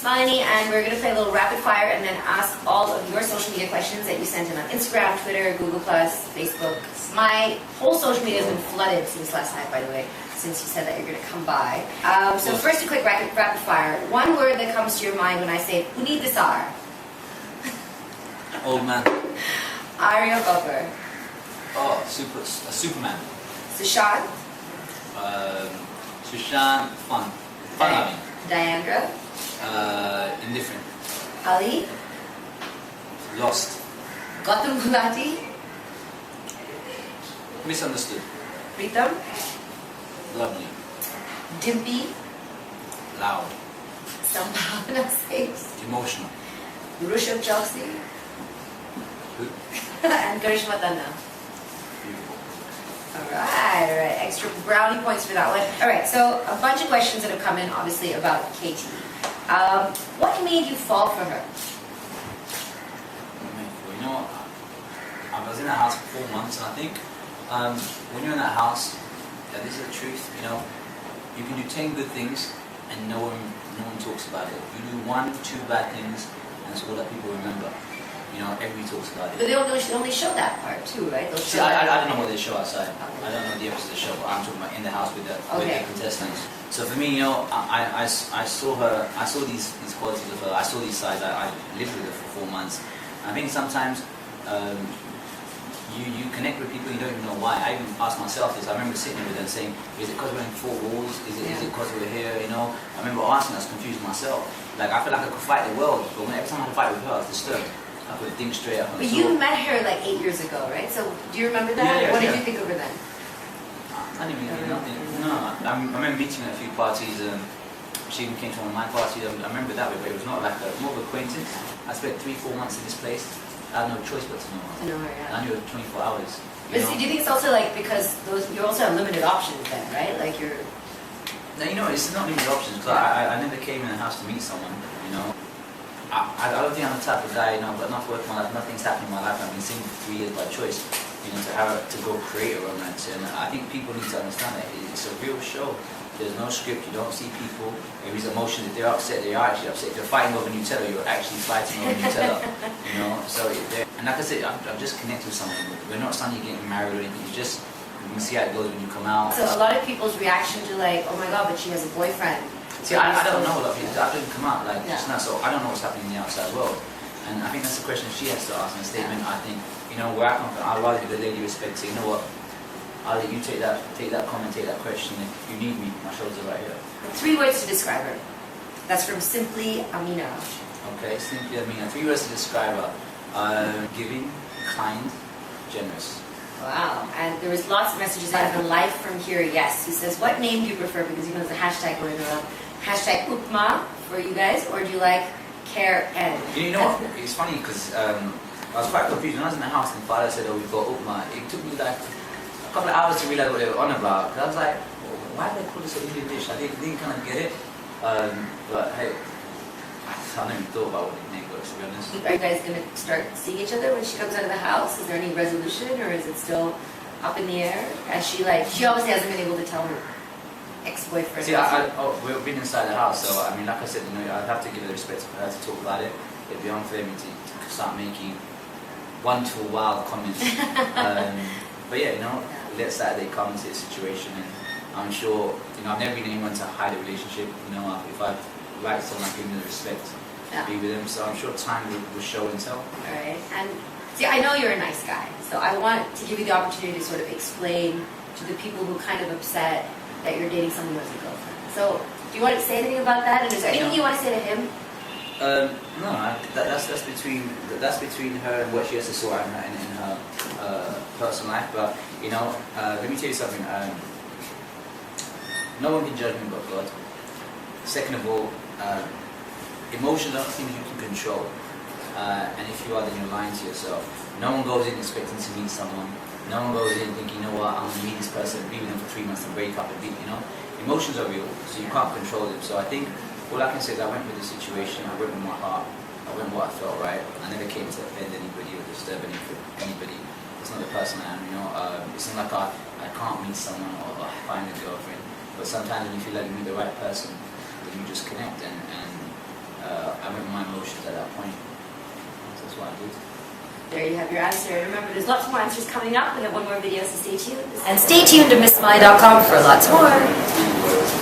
Smiley, and we're going to play a little rapid fire and then ask all of your social media questions that you sent in on Instagram, Twitter, Google+, Facebook. My whole social media has been flooded since last night, by the way, since you said that you're going to come by. So first, a quick rapid fire. One word that comes to your mind when I say, "Uni Desar." Old man. Arya Bubber. Oh, Superman. Sushant. Sushan, fun. Fun having. Diandra. Indifferent. Ali. Lost. Gautam Gulati. Misunderstood. Pritam. Lovely. Dimpy. Loud. Sambhavana Saves. Emotional. Rushabh Choksi. Who? And Karishma Tanna. Beautiful. Alright. Extra brownie points for that one. Alright, so a bunch of questions that have come in, obviously, about Katie. What made you fall for her? You know, I was in that house for 4 months, and I think when you're in that house, this is the truth, you know, you can do 10 good things and no one talks about it. You do 1, 2 bad things and it's all that people remember. You know, everybody talks about it. But they only show that part too, right? See, I don't know what they show outside. I don't know the episode of the show, but I'm talking about in the house with the contestants. So for me, you know, I saw her, I saw these qualities of her, I saw these sides, I lived with her for 4 months. I think sometimes you connect with people you don't even know why. I even asked myself this. I remember sitting with her and saying, is it because we're in 4 walls? Is it because we're here? You know, I remember asking, I was confused myself. Like, I feel like I could fight the world, but every time I had to fight with her, I was disturbed. I could think straight up. But you met her like 8 years ago, right? So do you remember that? Yeah, what did you think of her then? I didn't even think nothing. No, I remember meeting her at a few parties. She even came to one of my parties. I remember that way, but it was not like more of an acquaintance. I spent 3-4 months in this place. I had no choice but to know her. To know her, yeah. I knew her 24 hours. But see, do you think it's also like because you also have limited options then, right? Like you're. No, you know, it's not limited options because I never came in the house to meet someone. You know, I don't think I'm the type of guy. You know, I've got enough work in my life. Nothing's happening in my life. I've been single for 3 years by choice. You know, to go create a romance, and I think people need to understand that it's a real show. There's no script. You don't see people. Everybody's emotions. If they're upset, they are actually upset. If they're fighting over Nutella, you're actually fighting over Nutella. You know, so and like I said, I'm just connected with someone. We're not suddenly getting married or anything. It's just you can see how it goes when you come out. So a lot of people's reaction to like, oh my god, but she has a boyfriend. See, I don't know a lot of people. That didn't come out like just now, so I don't know what's happening in the outside world. And I think that's the question she has to ask in a statement. I think, you know, where I come from, I'd rather give the lady respect. Say, you know what? I'll let you take that comment, take that question. If you need me, my shoulders are right here. 3 words to describe her. That's from Simply Amina. Okay, Simply Amina. 3 words to describe her. Giving, kind, generous. Wow. And there was lots of messages in life from here. Yes. He says, what name do you prefer? Because you know there's a hashtag going around. Hashtag Upma for you guys, or do you like Care N? You know what? It's funny because I was quite confused. When I was in the house and Father said, oh, we've got Upma, it took me like a couple of hours to realize what they were on about. Because I was like, well, why do they call this an Indian dish? I didn't kind of get it. But hey, I haven't even thought about what the name was, to be honest. Are you guys going to start seeing each other when she comes out of the house? Is there any resolution, or is it still up in the air? As she obviously hasn't been able to tell her ex-boyfriend. See, we've been inside the house, so I mean, like I said, you know, I'd have to give her the respect for her to talk about it. It'd be unfair me to start making wonderful, wild comments. But yeah, you know, let Saturday come into the situation, and I'm sure, you know, I've never been anyone to hide a relationship. You know, if I like someone, I give them the respect to be with them. So I'm sure time will show and tell. All right, and see, I know you're a nice guy, so I want to give you the opportunity to sort of explain to the people who are kind of upset that you're dating someone who has a girlfriend. So, do you want to say anything about that? And is there anything you want to say to him? No, that's between her and what she has to sort out in her personal life. But you know, let me tell you something. No one can judge me but God. Second of all, emotions are things you can control. And if you are, then you're lying to yourself. No one goes in expecting to meet someone. No one goes in thinking, you know what, I'm going to meet this person, be with them for 3 months and break up and be, you know. Emotions are real, so you can't control them. So I think all I can say is I went with the situation, I went with my heart, I went with what I felt right. I never came to offend anybody or disturb anybody. It's not the person I am, you know. It's not like I can't meet someone or find a girlfriend. But sometimes when you feel like you meet the right person, then you just connect and I went with my emotions at that point. That's what I did. There you have your answer. Remember, there's lots more answers coming up. We have one more video, so stay tuned. And stay tuned to MissMolly.com for lots more.